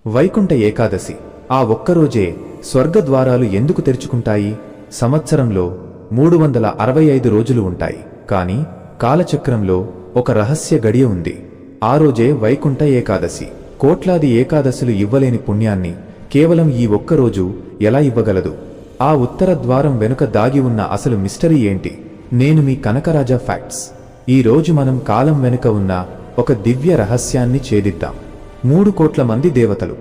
వైకుంఠ ఏకాదశి ఆ ఒక్కరోజే స్వర్గద్వారాలు ఎందుకు తెరుచుకుంటాయి? సంవత్సరంలో 365 రోజులు ఉంటాయి, కాని కాలచక్రంలో ఒక రహస్య గడియ ఉంది. ఆ రోజే వైకుంఠ ఏకాదశి. కోట్లాది ఏకాదశులు ఇవ్వలేని పుణ్యాన్ని కేవలం ఈ ఒక్కరోజు ఎలా ఇవ్వగలదు? ఆ ఉత్తర ద్వారం వెనుక దాగి ఉన్న అసలు మిస్టరీ ఏంటి? నేను మీ కనకరాజా ఫ్యాక్ట్స్. ఈ రోజు మనం కాలం వెనుక ఉన్న ఒక దివ్య రహస్యాన్ని ఛేదిద్దాం. 3 కోట్ల మంది దేవతలు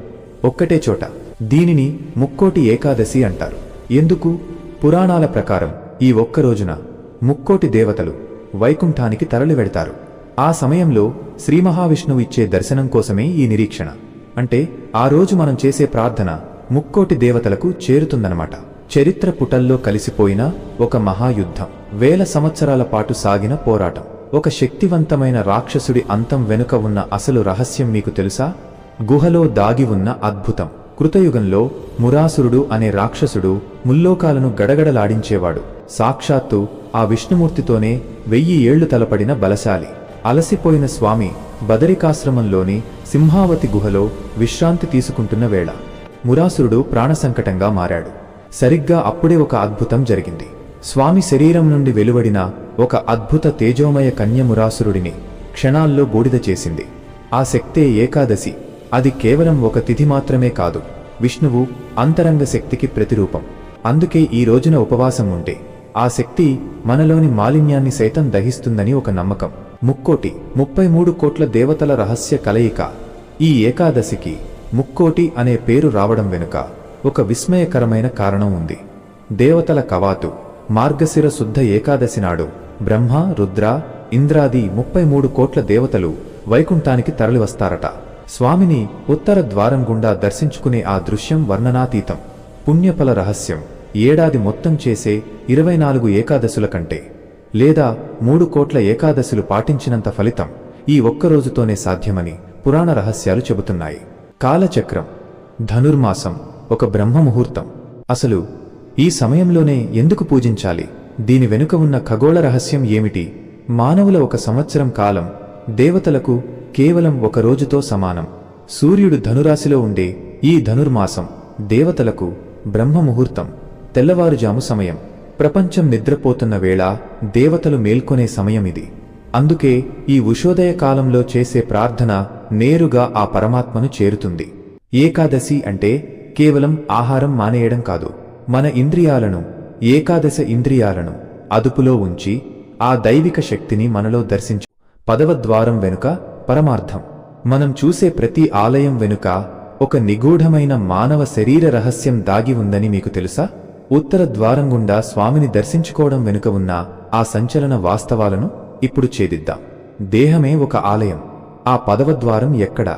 ఒక్కటే చోట. దీనిని ముక్కోటి ఏకాదశి అంటారు. ఎందుకు? పురాణాల ప్రకారం ఈ ఒక్కరోజున ముక్కోటి దేవతలు వైకుంఠానికి తరలివెడతారు. ఆ సమయంలో శ్రీ మహావిష్ణువు ఇచ్చే దర్శనం కోసమే ఈ నిరీక్షణ. అంటే ఆ రోజు మనం చేసే ప్రార్థన ముక్కోటి దేవతలకు చేరుతుందన్నమాట. చరిత్ర పుటల్లో కలిసిపోయిన ఒక మహాయుద్ధం, వేల సంవత్సరాల పాటు సాగిన పోరాటం, ఒక శక్తివంతమైన రాక్షసుడి అంతం వెనుక ఉన్న అసలు రహస్యం మీకు తెలుసా? గుహలో దాగి ఉన్న అద్భుతం. కృతయుగంలో మురాసురుడు అనే రాక్షసుడు ముల్లోకాలను గడగడలాడించేవాడు. సాక్షాత్తు ఆ విష్ణుమూర్తితోనే 1000 ఏళ్లు తలపడిన బలశాలి. అలసిపోయిన స్వామి బదరికాశ్రమంలోని సింహావతి గుహలో విశ్రాంతి తీసుకుంటున్న వేళ మురాసురుడు ప్రాణసంకటంగా మారాడు. సరిగ్గా అప్పుడే ఒక అద్భుతం జరిగింది. స్వామి శరీరం నుండి వెలువడిన ఒక అద్భుత తేజోమయ కన్య మురాసురుడిని క్షణాల్లో బూడిద చేసింది. ఆ శక్తే ఏకాదశి. అది కేవలం ఒక తిథి మాత్రమే కాదు, విష్ణువు అంతరంగ శక్తికి ప్రతిరూపం. అందుకే ఈ రోజున ఉపవాసం ఉంటే ఆ శక్తి మనలోని మాలిన్యాన్ని సైతం దహిస్తుందని ఒక నమ్మకం. 33 కోట్ల దేవతల రహస్య కలయిక. ఈ ఏకాదశికి ముక్కోటి అనే పేరు రావడం వెనుక ఒక విస్మయకరమైన కారణం ఉంది. దేవతల కవాతు మార్గశిర శుద్ధ ఏకాదశి నాడు బ్రహ్మ, రుద్ర, ఇంద్రాది 33 కోట్ల దేవతలు వైకుంఠానికి తరలివస్తారట. స్వామిని ఉత్తర ద్వారం గుండా దర్శించుకునే ఆ దృశ్యం వర్ణనాతీతం. పుణ్యఫల రహస్యం ఏడాది మొత్తం చేసే 24 ఏకాదశుల కంటే, లేదా 3 కోట్ల ఏకాదశులు పాటించినంత ఫలితం ఈ ఒక్కరోజుతోనే సాధ్యమని పురాణ రహస్యాలు చెబుతున్నాయి. కాలచక్రం, ధనుర్మాసం, ఒక బ్రహ్మ ముహూర్తం. అసలు ఈ సమయంలోనే ఎందుకు పూజించాలి? దీని వెనుక ఉన్న ఖగోళ రహస్యం ఏమిటి? మానవుల ఒక సంవత్సరం కాలం దేవతలకు కేవలం ఒక రోజుతో సమానం. సూర్యుడు ధనురాశిలో ఉండే ఈ ధనుర్మాసం దేవతలకు బ్రహ్మ ముహూర్తం, తెల్లవారుజాము సమయం. ప్రపంచం నిద్రపోతున్న వేళ దేవతలు మేల్కొనే సమయం ఇది. అందుకే ఈ ఉషోదయ కాలంలో చేసే ప్రార్థన నేరుగా ఆ పరమాత్మను చేరుతుంది. ఏకాదశి అంటే కేవలం ఆహారం మానేయడం కాదు, మన ఇంద్రియాలను, ఏకాదశ ఇంద్రియాలను అదుపులో ఉంచి ఆ దైవిక శక్తిని మనలో దర్శించు. 10వ ద్వారం వెనుక పరమార్థం. మనం చూసే ప్రతి ఆలయం వెనుక ఒక నిగూఢమైన మానవ శరీర రహస్యం దాగి ఉందని మీకు తెలుసా? ఉత్తర ద్వారం గుండా స్వామిని దర్శించుకోవడం వెనుక ఉన్న ఆ సంచలన వాస్తవాలను ఇప్పుడు ఛేదిద్దాం. దేహమే ఒక ఆలయం. ఆ 10వ ద్వారం ఎక్కడ?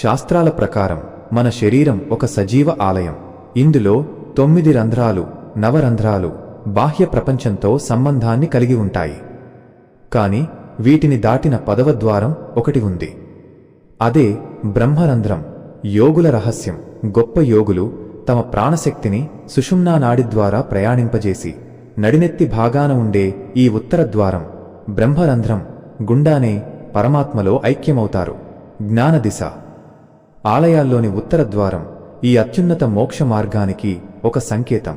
శాస్త్రాల ప్రకారం మన శరీరం ఒక సజీవ ఆలయం. ఇందులో 9 రంధ్రాలు, నవరంధ్రాలు బాహ్య ప్రపంచంతో సంబంధాన్ని కలిగి ఉంటాయి. కాని వీటిని దాటిన 10వ ద్వారం ఒకటి ఉంది. అదే బ్రహ్మరంధ్రం. యోగుల రహస్యం. గొప్ప యోగులు తమ ప్రాణశక్తిని సుషుమ్నా నాడి ద్వారా ప్రయాణింపజేసి నడినెత్తి భాగాన ఉండే ఈ ఉత్తర ద్వారం, బ్రహ్మరంధ్రం గుండానే పరమాత్మలో ఐక్యమవుతారు. జ్ఞానదిశ. ఆలయాల్లోని ఉత్తర ద్వారం ఈ అత్యున్నత మోక్ష మార్గానికి ఒక సంకేతం.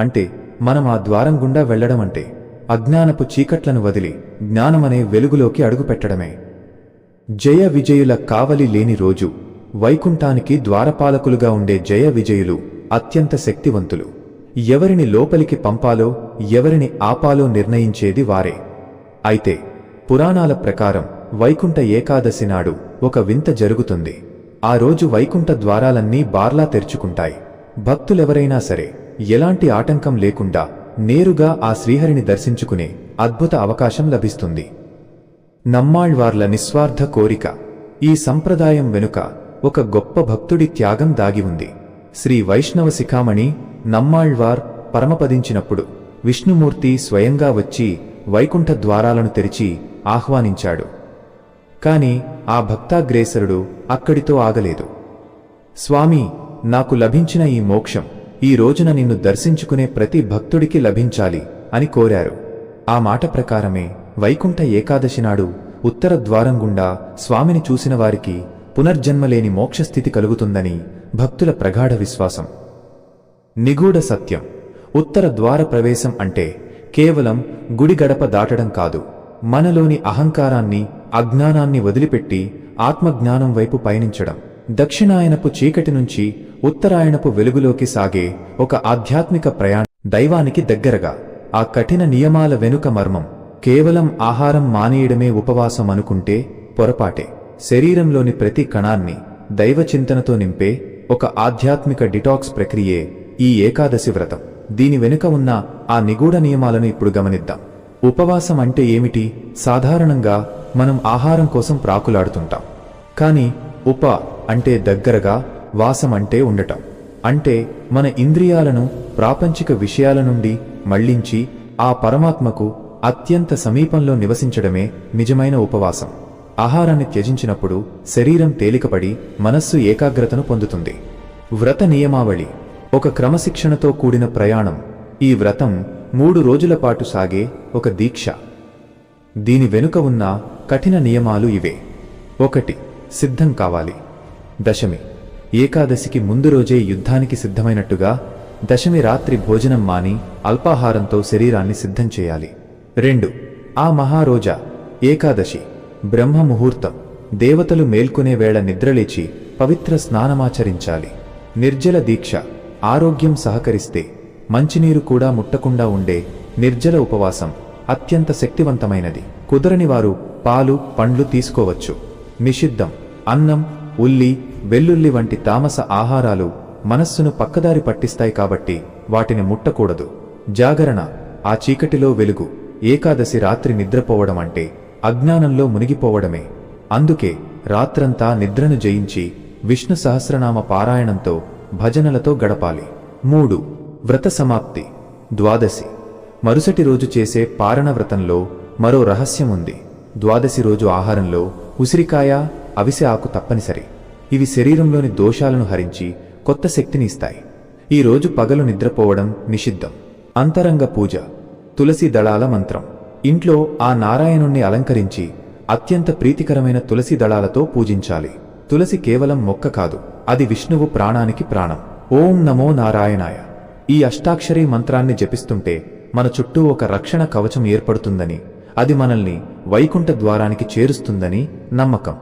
అంటే మనం ఆ ద్వారం గుండా వెళ్లడం అంటే అజ్ఞానపు చీకట్లను వదిలి జ్ఞానమనే వెలుగులోకి అడుగుపెట్టడమే. జయ విజయుల కావలి లేని రోజు. వైకుంఠానికి ద్వారపాలకులుగా ఉండే జయ విజయులు అత్యంత శక్తివంతులు. ఎవరిని లోపలికి పంపాలో, ఎవరిని ఆపాలో నిర్ణయించేది వారే. అయితే పురాణాల ప్రకారం వైకుంఠ ఏకాదశి నాడు ఒక వింత జరుగుతుంది. ఆ రోజు వైకుంఠ ద్వారాలన్నీ బార్లా తెరుచుకుంటాయి. భక్తులెవరైనా సరే ఎలాంటి ఆటంకం లేకుండా నేరుగా ఆ శ్రీహరిని దర్శించుకునే అద్భుత అవకాశం లభిస్తుంది. నమ్మాళ్వార్ల నిస్వార్థ కోరిక. ఈ సంప్రదాయం వెనుక ఒక గొప్ప భక్తుడి త్యాగం దాగి ఉంది. శ్రీ వైష్ణవ శిఖామణి నమ్మాళ్వార్ పరమపదించినప్పుడు విష్ణుమూర్తి స్వయంగా వచ్చి వైకుంఠ ద్వారాలను తెరిచి ఆహ్వానించాడు. కాని ఆ భక్తాగ్రేసరుడు అక్కడితో ఆగలేదు. స్వామి, నాకు లభించిన ఈ మోక్షం ఈ రోజున నిన్ను దర్శించుకునే ప్రతి భక్తుడికి లభించాలి అని కోరారు. ఆ మాట ప్రకారమే వైకుంఠ ఏకాదశి నాడు ఉత్తర ద్వారం గుండా స్వామిని చూసిన వారికి పునర్జన్మలేని మోక్షస్థితి కలుగుతుందని భక్తుల ప్రగాఢ విశ్వాసం. నిగూఢ సత్యం. ఉత్తర ద్వార ప్రవేశం అంటే కేవలం గుడి గడప దాటడం కాదు, మనలోని అహంకారాన్ని, అజ్ఞానాన్ని వదిలిపెట్టి ఆత్మజ్ఞానం వైపు పయనించడం. దక్షిణాయనపు చీకటి నుంచి ఉత్తరాయణపు వెలుగులోకి సాగే ఒక ఆధ్యాత్మిక ప్రయాణం. దైవానికి దగ్గరగా. ఆ కఠిన నియమాల వెనుక మర్మం కేవలం ఆహారం మానేయడమే ఉపవాసం అనుకుంటే పొరపాటే. శరీరంలోని ప్రతి కణాన్ని దైవచింతనతో నింపే ఒక ఆధ్యాత్మిక డిటాక్స్ ప్రక్రియే ఈ ఏకాదశి వ్రతం. దీని వెనుక ఉన్న ఆ నిగూఢ నియమాలను ఇప్పుడు గమనిద్దాం. ఉపవాసం అంటే ఏమిటి? సాధారణంగా మనం ఆహారం కోసం ప్రాకులాడుతుంటాం. కానీ ఉప అంటే దగ్గరగా, వాసం అంటే ఉండటం. అంటే మన ఇంద్రియాలను ప్రాపంచిక విషయాల నుండి మళ్లించి ఆ పరమాత్మకు అత్యంత సమీపంలో నివసించడమే నిజమైన ఉపవాసం. ఆహారాన్ని త్యజించినప్పుడు శరీరం తేలికపడి మనస్సు ఏకాగ్రతను పొందుతుంది. వ్రత నియమావళి ఒక క్రమశిక్షణతో కూడిన ప్రయాణం. ఈ వ్రతం 3 రోజుల పాటు సాగే ఒక దీక్ష. దీని వెనుక ఉన్న కఠిన నియమాలు ఇవే. 1. సిద్ధం కావాలి. దశమి ఏకాదశికి ముందు రోజే యుద్ధానికి సిద్ధమైనట్టుగా దశమి రాత్రి భోజనం మాని అల్పాహారంతో శరీరాన్ని సిద్ధం చేయాలి. 2. ఆ మహారోజా ఏకాదశి బ్రహ్మ ముహూర్తం. దేవతలు మేల్కొనే వేళ నిద్రలేచి పవిత్ర స్నానమాచరించాలి. నిర్జల దీక్ష ఆరోగ్యం సహకరిస్తే మంచినీరు కూడా ముట్టకుండా ఉండే నిర్జల ఉపవాసం అత్యంత శక్తివంతమైనది. కుదరని వారు పాలు, పండ్లు తీసుకోవచ్చు. నిషిద్ధం అన్నం, ఉల్లి, వెల్లుల్లి వంటి తామస ఆహారాలు మనస్సును పక్కదారి పట్టిస్తాయి కాబట్టి వాటిని ముట్టకూడదు. జాగరణ ఆ చీకటిలో వెలుగు. ఏకాదశి రాత్రి నిద్రపోవడం అంటే అజ్ఞానంలో మునిగిపోవడమే. అందుకే రాత్రంతా నిద్రను జయించి విష్ణు సహస్రనామ పారాయణంతో, భజనలతో గడపాలి. 3. వ్రత సమాప్తి ద్వాదశి మరుసటి రోజు చేసే పారణ వ్రతంలో మరో రహస్యం ఉంది. ద్వాదశి రోజు ఆహారంలో ఉసిరికాయ, అవిసె ఆకు తప్పనిసరి. ఇవి శరీరంలోని దోషాలను హరించి కొత్త శక్తిని ఇస్తాయి. ఈ రోజు పగలు నిద్రపోవడం నిషిద్ధం. అంతరంగ పూజ తులసి దళాల మంత్రం. ఇంట్లో ఆ నారాయణుణ్ణి అలంకరించి అత్యంత ప్రీతికరమైన తులసి దళాలతో పూజించాలి. తులసి కేవలం మొక్క కాదు, అది విష్ణువు ప్రాణానికి ప్రాణం. ఓం నమో నారాయణాయ ఈ అష్టాక్షరీ మంత్రాన్ని జపిస్తుంటే మన చుట్టూ ఒక రక్షణ కవచం ఏర్పడుతుందని, అది మనల్ని వైకుంఠ ద్వారానికి చేరుస్తుందని నమ్మకం.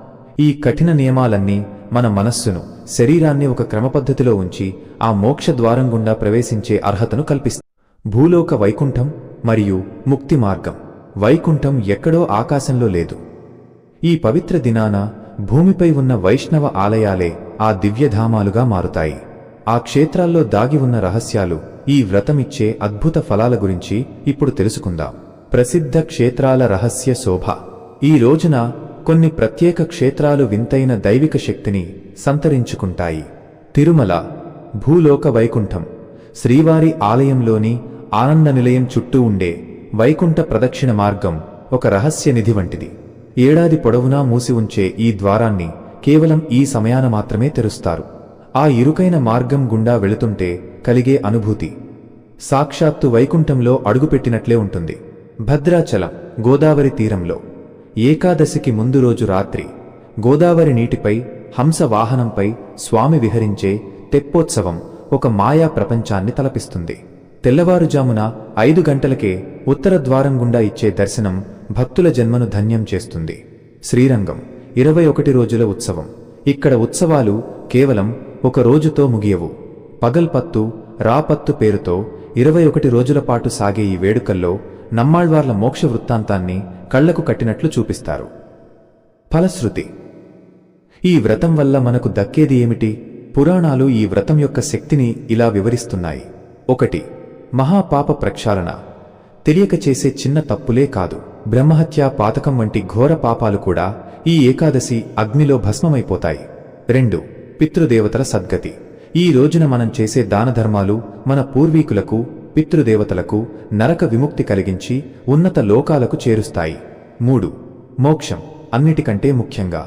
ఈ కఠిన నియమాలన్నీ మన మనస్సును, శరీరాన్ని ఒక క్రమపద్ధతిలో ఉంచి ఆ మోక్ష ద్వారం గుండా ప్రవేశించే అర్హతను కల్పిస్తాయి. భూలోక వైకుంఠం మరియు ముక్తి మార్గం. వైకుంఠం ఎక్కడో ఆకాశంలో లేదు. ఈ పవిత్ర దినాన భూమిపై ఉన్న వైష్ణవ ఆలయాలే ఆ దివ్యధామాలుగా మారుతాయి. ఆ క్షేత్రాల్లో దాగి ఉన్న రహస్యాలు, ఈ వ్రతమిచ్చే అద్భుత ఫలాల గురించి ఇప్పుడు తెలుసుకుందాం. ప్రసిద్ధ క్షేత్రాల రహస్య శోభ. ఈ రోజున కొన్ని ప్రత్యేక క్షేత్రాలు వింతైన దైవిక శక్తిని సంతరించుకుంటాయి. తిరుమల భూలోక వైకుంఠం. శ్రీవారి ఆలయంలోని ఆనంద నిలయం చుట్టూ ఉండే వైకుంఠ ప్రదక్షిణ మార్గం ఒక రహస్య నిధి వంటిది. ఏడాది పొడవునా మూసి ఉంచే ఈ ద్వారాన్ని కేవలం ఈ సమయాన మాత్రమే తెరుస్తారు. ఆ ఇరుకైన మార్గం గుండా వెళుతుంటే కలిగే అనుభూతి సాక్షాత్తు వైకుంఠంలో అడుగుపెట్టినట్లే ఉంటుంది. భద్రాచలం గోదావరి తీరంలో ఏకాదశికి ముందు రోజు రాత్రి గోదావరి నీటిపై హంస వాహనంపై స్వామి విహరించే తెప్పోత్సవం ఒక మాయా ప్రపంచాన్ని తలపిస్తుంది. తెల్లవారుజామున 5 గంటలకే ఉత్తర ద్వారం గుండా ఇచ్చే దర్శనం భక్తుల జన్మను ధన్యం చేస్తుంది. శ్రీరంగం 21 రోజుల ఉత్సవం. ఇక్కడ ఉత్సవాలు కేవలం ఒక రోజుతో ముగియవు. పగల్పత్తు, రాపత్తు పేరుతో 21 రోజుల పాటు సాగే ఈ వేడుకల్లో నమ్మాళ్వార్ల మోక్ష వృత్తాంతాన్ని కళ్లకు కట్టినట్లు చూపిస్తారు. ఫలశ్రుతి. ఈ వ్రతం వల్ల మనకు దక్కేది ఏమిటి? పురాణాలు ఈ వ్రతం యొక్క శక్తిని ఇలా వివరిస్తున్నాయి. 1. మహాపాప ప్రక్షాళన. తెలియక చేసే చిన్న తప్పులే కాదు, బ్రహ్మహత్య, పాతకం వంటి ఘోర పాపాలు కూడా ఈ ఏకాదశి అగ్నిలో భస్మమైపోతాయి. 2. పితృదేవతల సద్గతి. ఈ రోజున మనం చేసే దానధర్మాలు మన పూర్వీకులకు, పితృదేవతలకు నరక విముక్తి కలిగించి ఉన్నత లోకాలకు చేరుస్తాయి. 3. మోక్షం. అన్నిటికంటే ముఖ్యంగా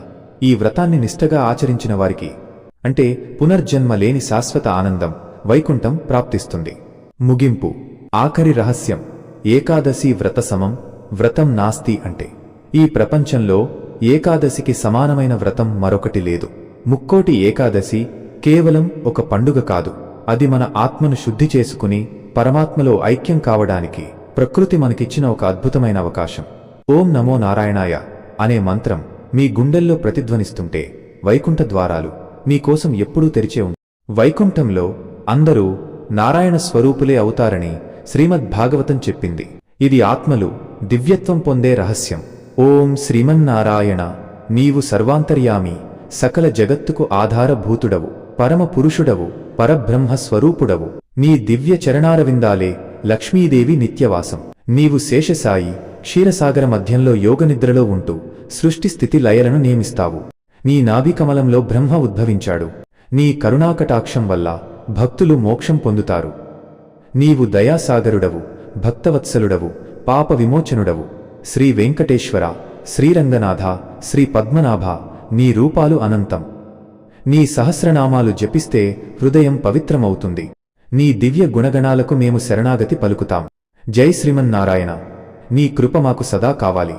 ఈ వ్రతాన్ని నిష్ఠగా ఆచరించిన వారికి, అంటే పునర్జన్మ లేని శాశ్వత ఆనందం, వైకుంఠం ప్రాప్తిస్తుంది. ముగింపు. ఆఖరి రహస్యం. ఏకాదశి వ్రత సమం వ్రతం నాస్తి అంటే ఈ ప్రపంచంలో ఏకాదశికి సమానమైన వ్రతం మరొకటి లేదు. ముక్కోటి ఏకాదశి కేవలం ఒక పండుగ కాదు, అది మన ఆత్మను శుద్ధి చేసుకుని పరమాత్మలో ఐక్యం కావడానికి ప్రకృతి మనకిచ్చిన ఒక అద్భుతమైన అవకాశం. ఓం నమో నారాయణాయ అనే మంత్రం మీ గుండెల్లో ప్రతిధ్వనిస్తుంటే వైకుంఠ ద్వారాలు మీకోసం ఎప్పుడూ తెరిచే ఉంటాయి. వైకుంఠంలో అందరూ నారాయణ స్వరూపులే అవుతారని శ్రీమద్భాగవతం చెప్పింది. ఇది ఆత్మలు దివ్యత్వం పొందే రహస్యం. ఓం శ్రీమన్నారాయణ, నీవు సర్వాంతర్యామి, సకల జగత్తుకు ఆధారభూతుడవు, పరమ పురుషుడవు, పరబ్రహ్మ స్వరూపుడవు. నీ దివ్య చరణారవిందాలే లక్ష్మీదేవి నిత్యవాసం. నీవు శేషసాయి క్షీరసాగర మధ్యంలో యోగనిద్రలో ఉంటూ సృష్టి స్థితి లయలను నియమిస్తావు. నీ నాభికమలంలో బ్రహ్మ ఉద్భవించాడు. నీ కరుణాకటాక్షం వల్ల భక్తులు మోక్షం పొందుతారు. నీవు దయాసాగరుడవు, భక్తవత్సలుడవు, పాప విమోచనుడవు. శ్రీ వెంకటేశ్వర, శ్రీరంగనాథ, శ్రీ పద్మనాభ, నీ రూపాలు అనంతం. నీ సహస్రనామాలు జపిస్తే హృదయం పవిత్రమవుతుంది. నీ దివ్య గుణగణాలకు మేము శరణాగతి పలుకుతాం. జై శ్రీమన్నారాయణ, నీ కృప మాకు సదా కావాలి.